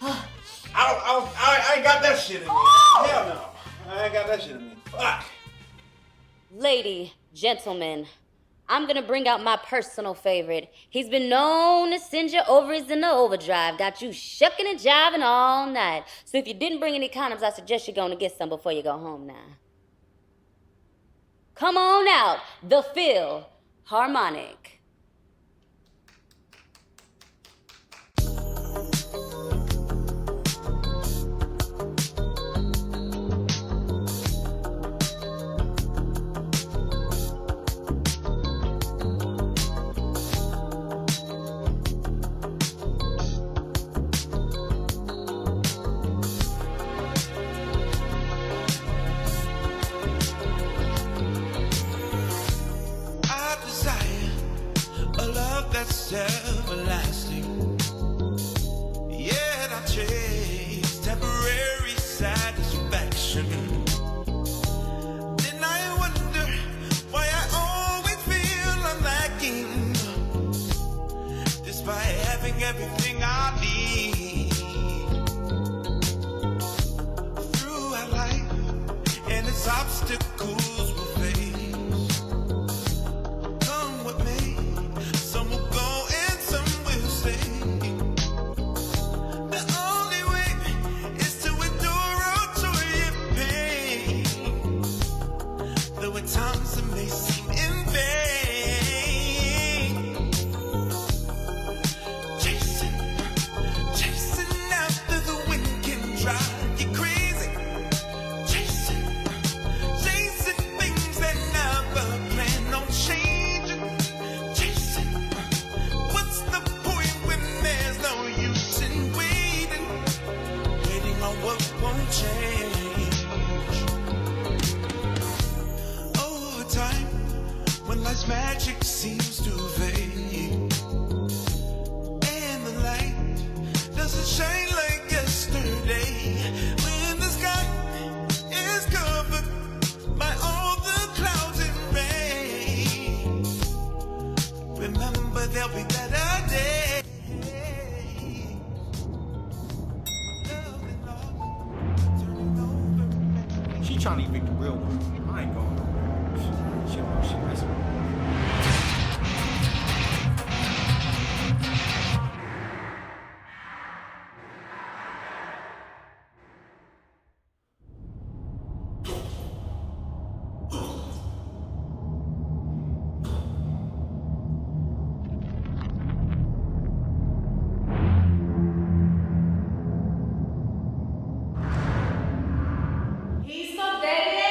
I ain't got that shit in me. Hell no. I ain't got that shit in me. Fuck. Lady, gentlemen, I'm gonna bring out my personal favorite. He's been known to send your ovaries in the overdrive. Got you shucking and jiving all night. So if you didn't bring any condoms, I suggest you're gonna get some before you go home now. Come on out, the Philharmonic. That's everlasting. Yet I chase temporary satisfaction. Then I wonder why I always feel I'm lacking, despite having everything I need. Throughout life and its obstacles will face. Come with me. Some will go and some will stay. The only way is to endure or to your pain. Though at times it may seem in vain. Chasing When life's magic seems to fade, and the light doesn't shine like yesterday, when the sky is covered by all the clouds and rain, remember there'll be better days. She trying to evict the real one. I ain't going nowhere. She don't know she messing with me. He's not dead yet?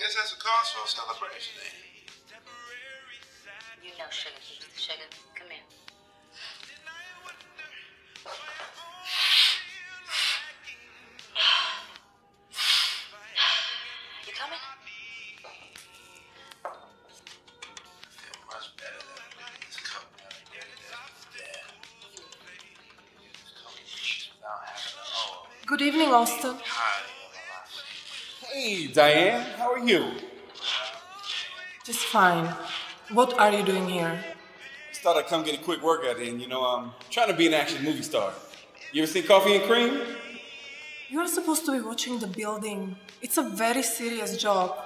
Guess that's a cause for a celebration, eh? You know sugar. Sugar, come here. You coming? Feel much better than putting this cup down and dirty that. Without having to Good evening, Austin. Hey, Diane, how are you? Just fine. What are you doing here? Just thought I'd come get a quick workout in. You know, I'm trying to be an action movie star. You ever seen Coffee and Cream? You're supposed to be watching the building. It's a very serious job.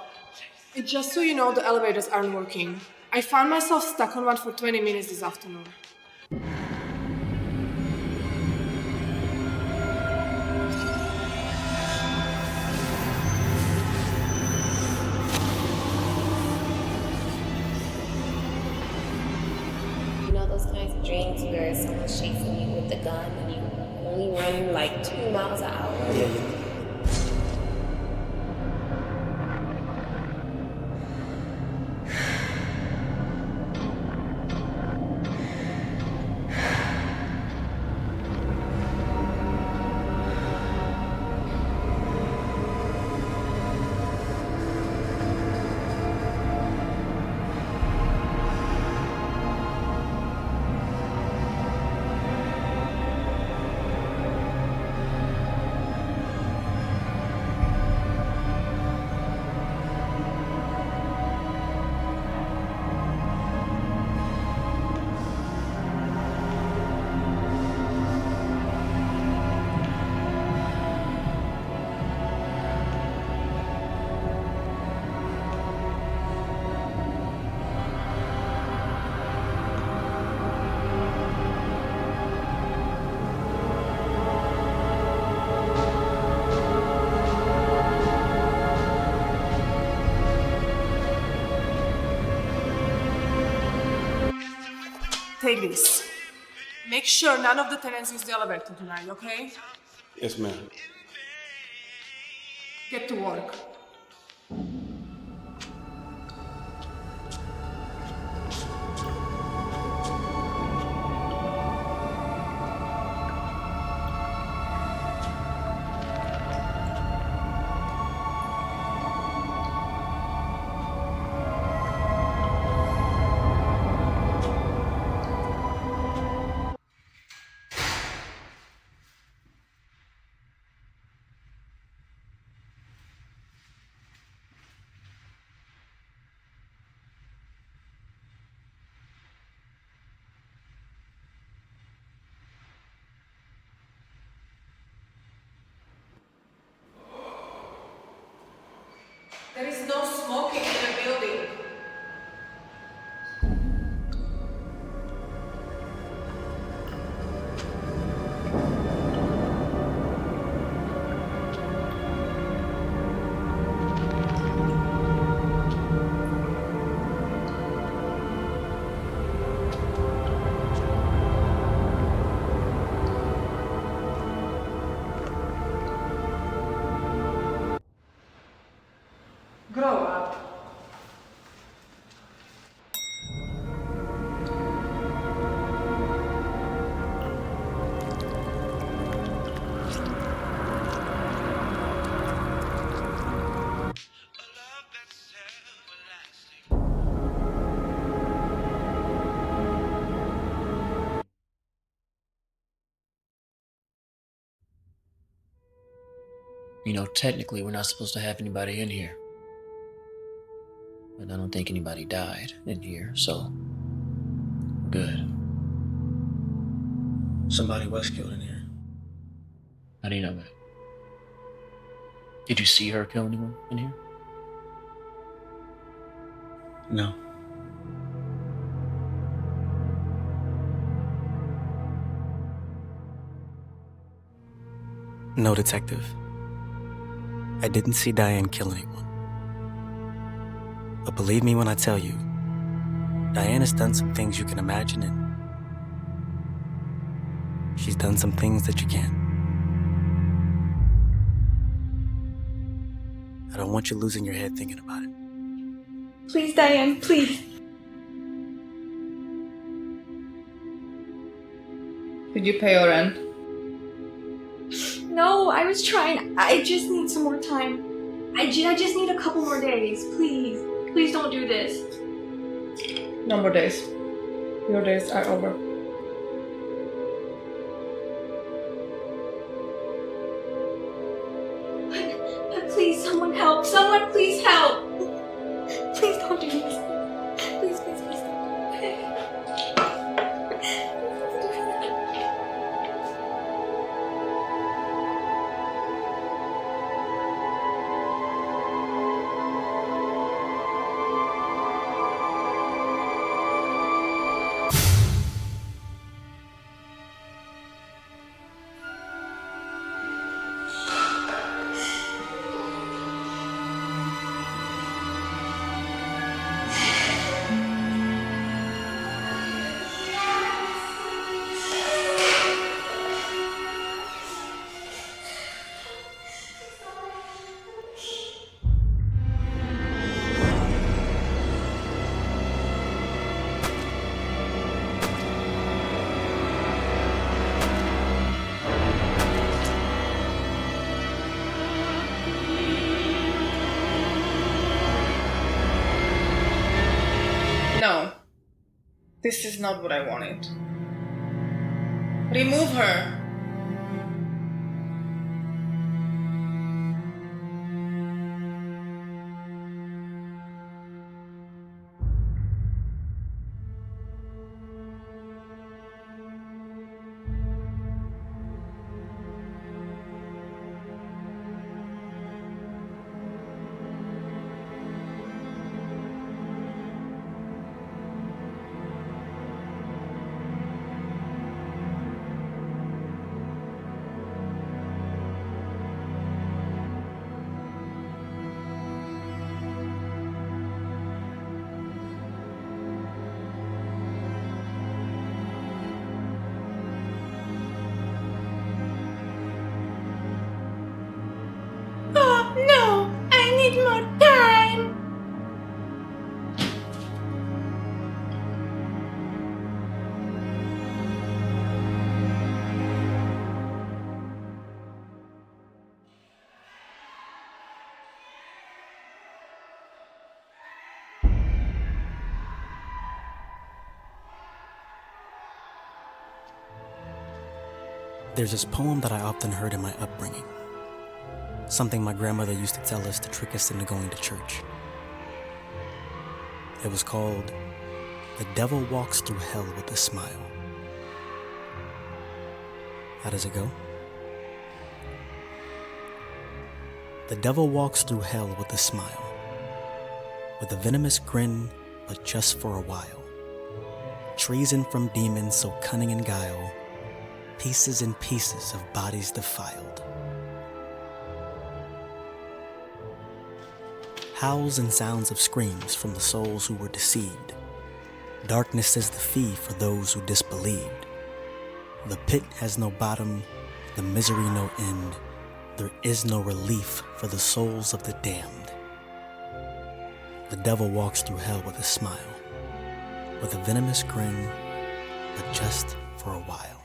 And just so you know, the elevators aren't working. I found myself stuck on one for 20 minutes this afternoon. You know those kinds of dreams where someone's chasing you with a gun and you only run like 2 miles an hour? Take this. Make sure none of the tenants use the elevator tonight, okay? Yes, ma'am. Get to work. There is no smoking in the building. Grow up. You know, technically, we're not supposed to have anybody in here. But I don't think anybody died in here, so good. Somebody was killed in here. How do you know that? Did you see her kill anyone in here? No. No, detective. I didn't see Diane kill anyone. But believe me when I tell you, Diane has done some things you can imagine, and she's done some things that you can't. I I don't want you losing your head thinking about it. Please, Diane, please. Did you pay your rent? No, I was trying. I just need some more time. I just need a couple more days. Please. Please don't do this. No more days. Your days are over. But please, someone help. Someone please help. Please don't do this. Please, please, please don't do this. No. This is not what I wanted. Remove her. Oh, no! I need more time! There's this poem that I often heard in my upbringing. Something my grandmother used to tell us to trick us into going to church. It was called "The Devil Walks Through Hell with a Smile." How does it go? The devil walks through hell with a smile, with a venomous grin, but just for a while. Treason from demons so cunning and guile, pieces and pieces of bodies defiled. Howls and sounds of screams from the souls who were deceived. Darkness is the fee for those who disbelieved. The pit has no bottom, the misery no end. There is no relief for the souls of the damned. The devil walks through hell with a smile, with a venomous grin, but just for a while.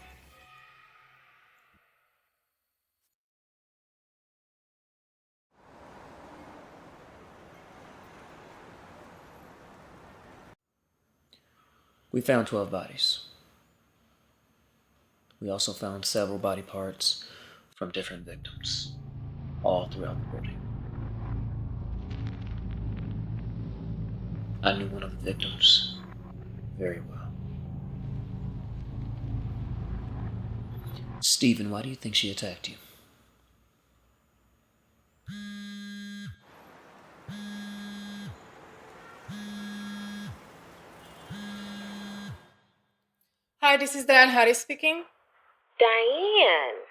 We found 12 bodies. We also found several body parts from different victims, all throughout the building. I knew one of the victims very well. Stephen, why do you think she attacked you? Hi, this is Diane Harris speaking. Diane,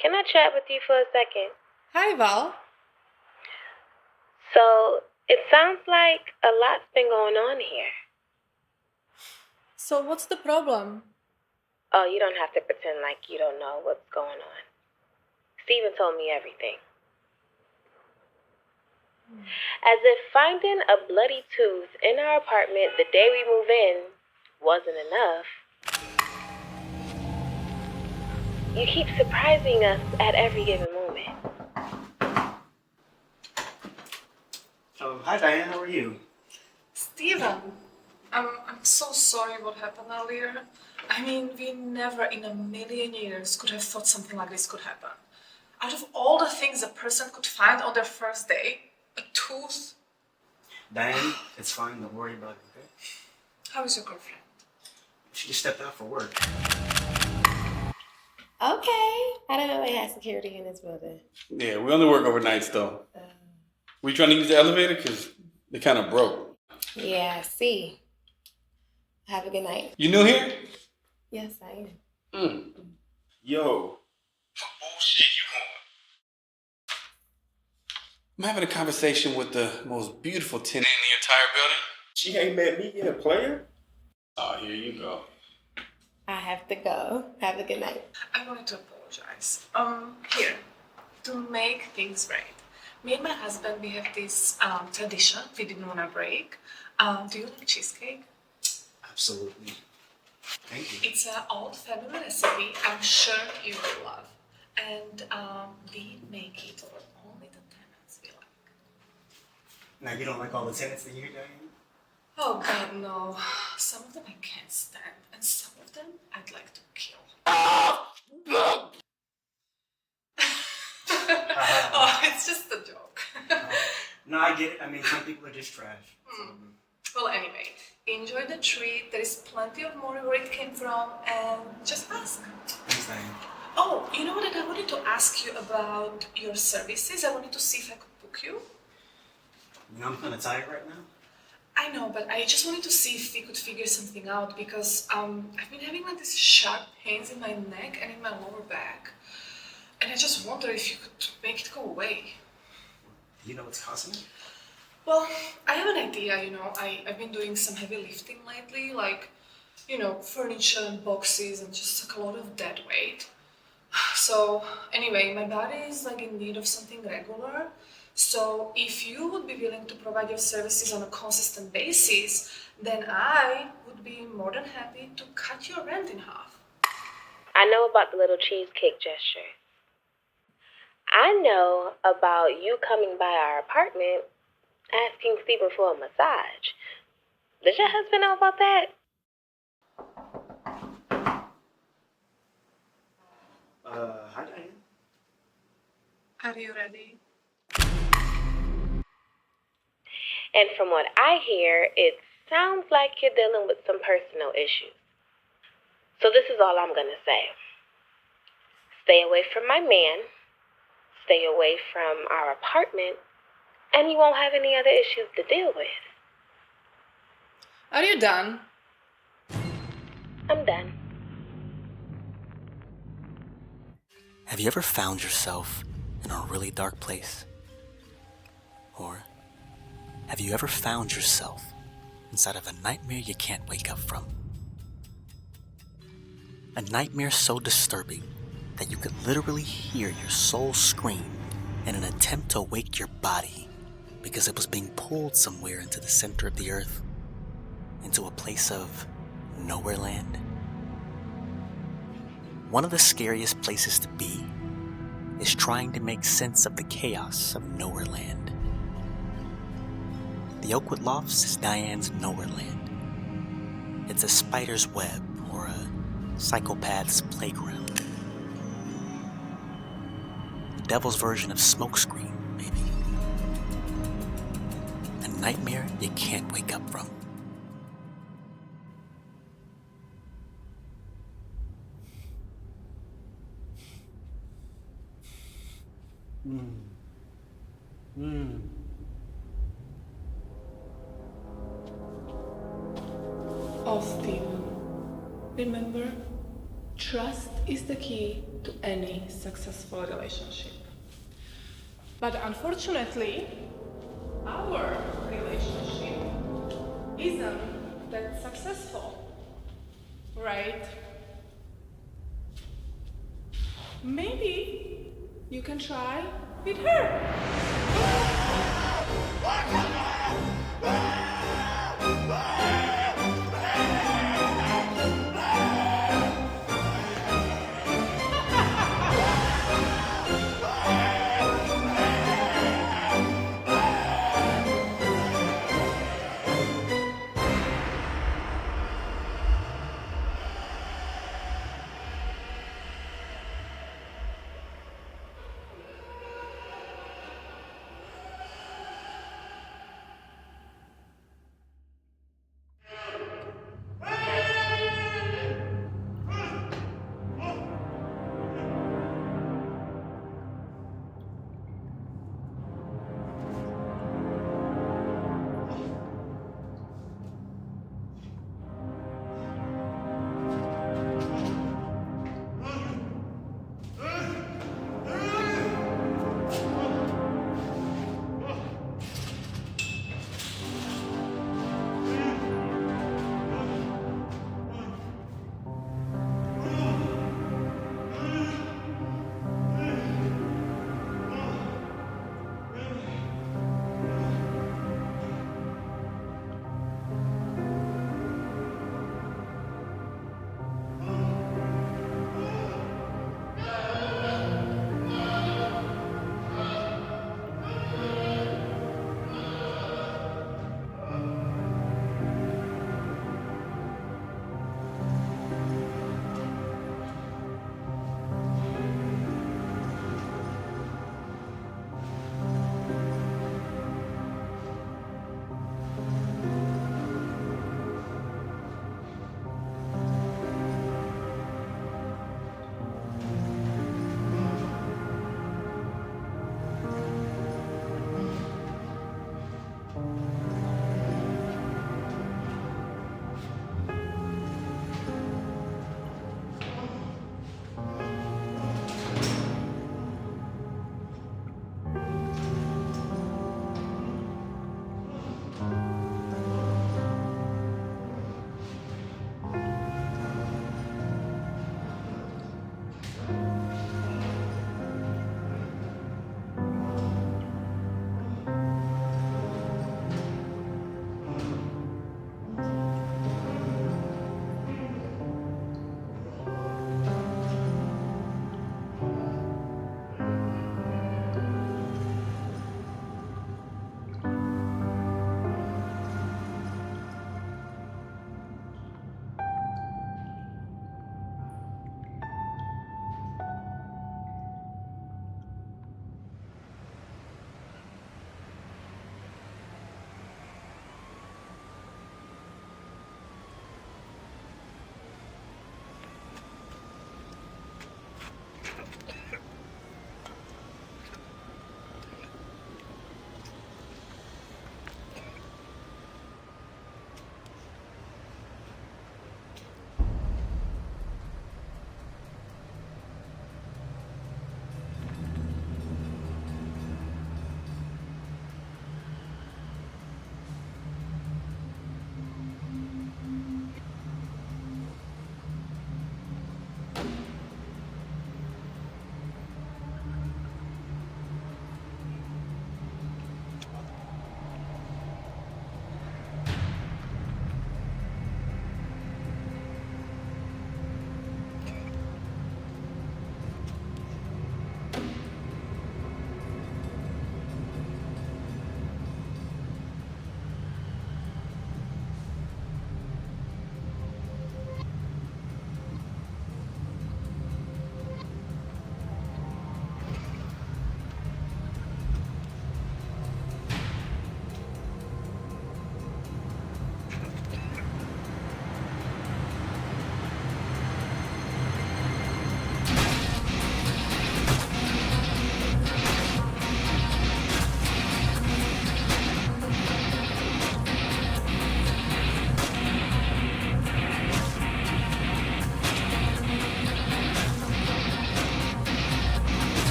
can I chat with you for a second? Hi, Val. So, it sounds like a lot's been going on here. So what's the problem? Oh, you don't have to pretend like you don't know what's going on. Steven told me everything. As if finding a bloody tooth in our apartment the day we move in wasn't enough. You keep surprising us at every given moment. Oh, hi Diane, how are you? Steven, I'm so sorry what happened earlier. I mean, we never in a million years could have thought something like this could happen. Out of all the things a person could find on their first day, a tooth. Diane, it's fine, don't worry about it, okay? How is your girlfriend? She just stepped out for work. Okay. I didn't know they had security in this building. Yeah, we only work overnights though. We trying to use the elevator because they kind of broke. Yeah, I see. Have a good night. You new here? Yes, I am. Yo. What bullshit you on? I'm having a conversation with the most beautiful tenant in the entire building. She ain't met me yet, player. Oh, here you go. I have to go. Have a good night. I wanted to apologize. Here, to make things right. Me and my husband, we have this tradition we didn't want to break. Do you like cheesecake? Absolutely. Thank you. It's an old family recipe I'm sure you will love. And we make it for only the tenants we like. Now you don't like all the tenants that you Diane? Oh God, no. Some of them I can't stand, and some of them I'd like to kill. Oh, it's just a joke. No, I get it. I mean, some people are just trash. Well, anyway, enjoy the treat. There is plenty of more where it came from, and just ask. Thanks, Diane. Oh, you know what? I wanted to ask you about your services. I wanted to see if I could book you. You know, I'm kind of tired right now. I know, but I just wanted to see if we could figure something out because I've been having like these sharp pains in my neck and in my lower back. And I just wonder if you could make it go away. You know what's causing it? Well, I have an idea, I've been doing some heavy lifting lately, like, furniture and boxes and just like a lot of dead weight. So anyway, my body is like in need of something regular. So if you would be willing to provide your services on a consistent basis, then I would be more than happy to cut your rent in half. I know about the little cheesecake gesture. I know about you coming by our apartment asking Steven for a massage. Does your husband know about that? Hi, Diane. Are you ready? And from what I hear, it sounds like you're dealing with some personal issues. So this is all I'm going to say. Stay away from my man, stay away from our apartment, and you won't have any other issues to deal with. Are you done? I'm done. Have you ever found yourself in a really dark place? Or have you ever found yourself inside of a nightmare you can't wake up from? A nightmare so disturbing that you could literally hear your soul scream in an attempt to wake your body because it was being pulled somewhere into the center of the earth, into a place of nowhere land. One of the scariest places to be is trying to make sense of the chaos of nowhere land. The Oakwood Lofts is Diane's nowhere land. It's a spider's web or a psychopath's playground. The devil's version of smokescreen, maybe. A nightmare you can't wake up from. Oh, Steven, remember, trust is the key to any successful relationship. But unfortunately, our relationship isn't that successful, right? Maybe you can try with her.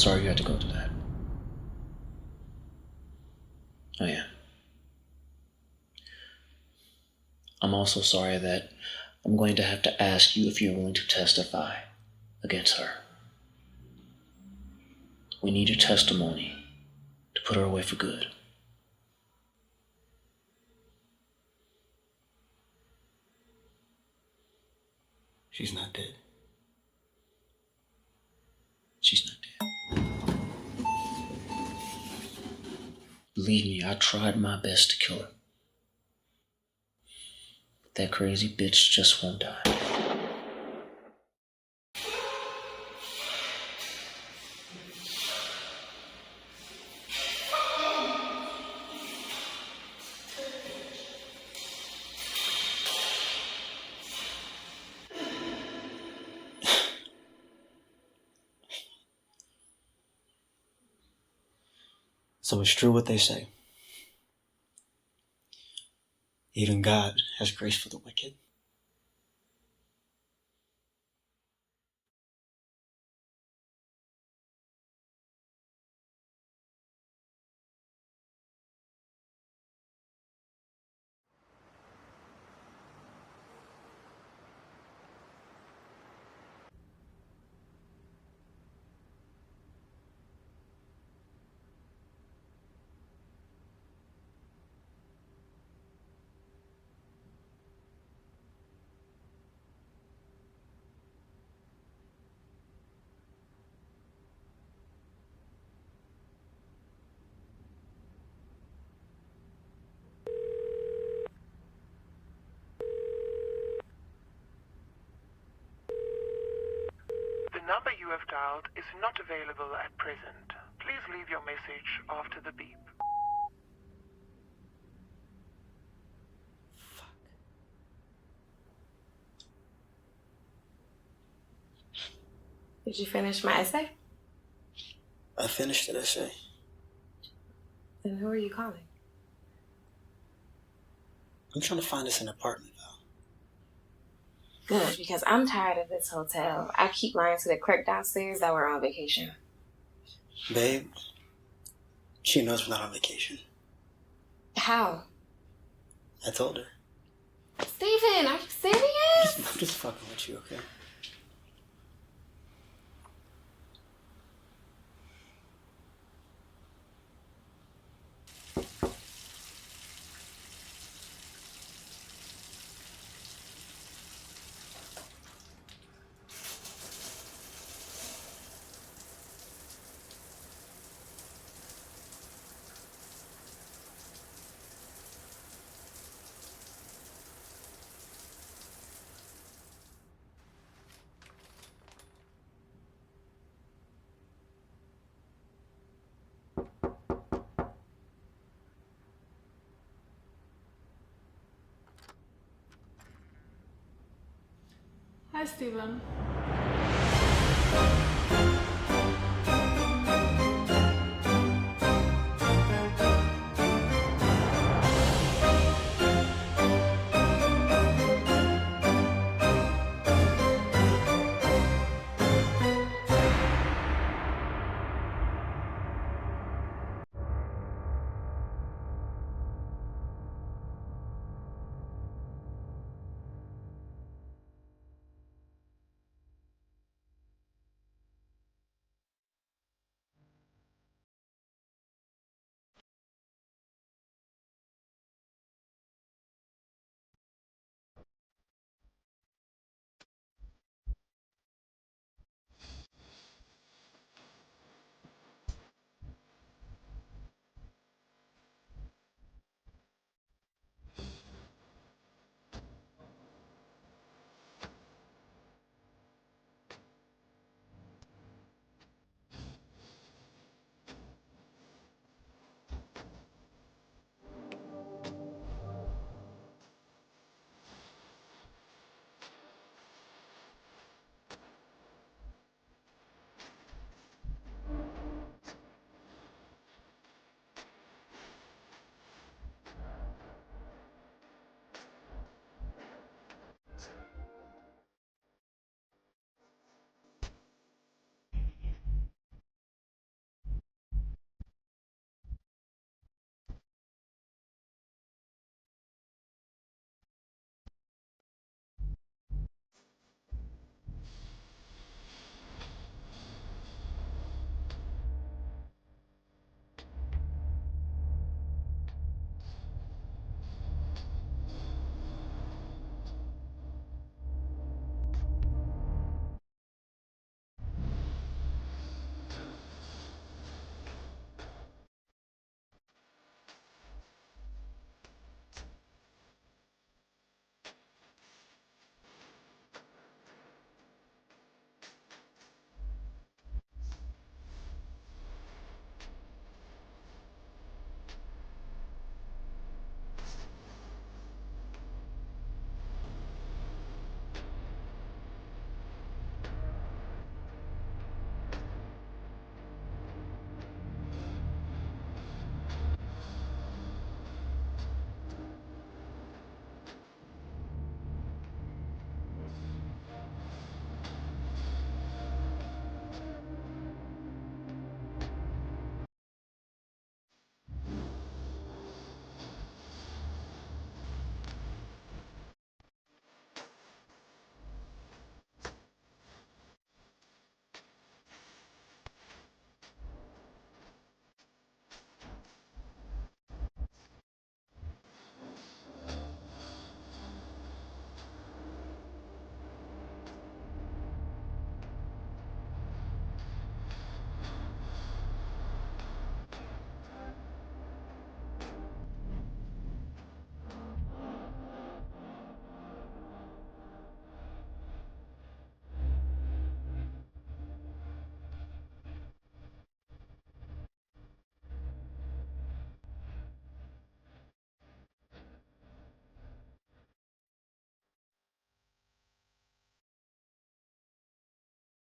sorry you had to go through that. I am. I'm also sorry that I'm going to have to ask you if you're willing to testify against her. We need your testimony to put her away for good. She's not dead. She's not dead. Believe me, I tried my best to kill her. But that crazy bitch just won't die. So it's true what they say. Even God has grace for the wicked. The number you have dialed is not available at present. Please leave your message after the beep. Did you finish my essay? I finished an essay. Then who are you calling? I'm trying to find us an apartment, Val. Good, because I'm tired of this hotel. I keep lying to the clerk downstairs that we're on vacation. Babe, she knows we're not on vacation. How? I told her. Steven, are you serious? I'm just fucking with you, okay? Hi, Steven.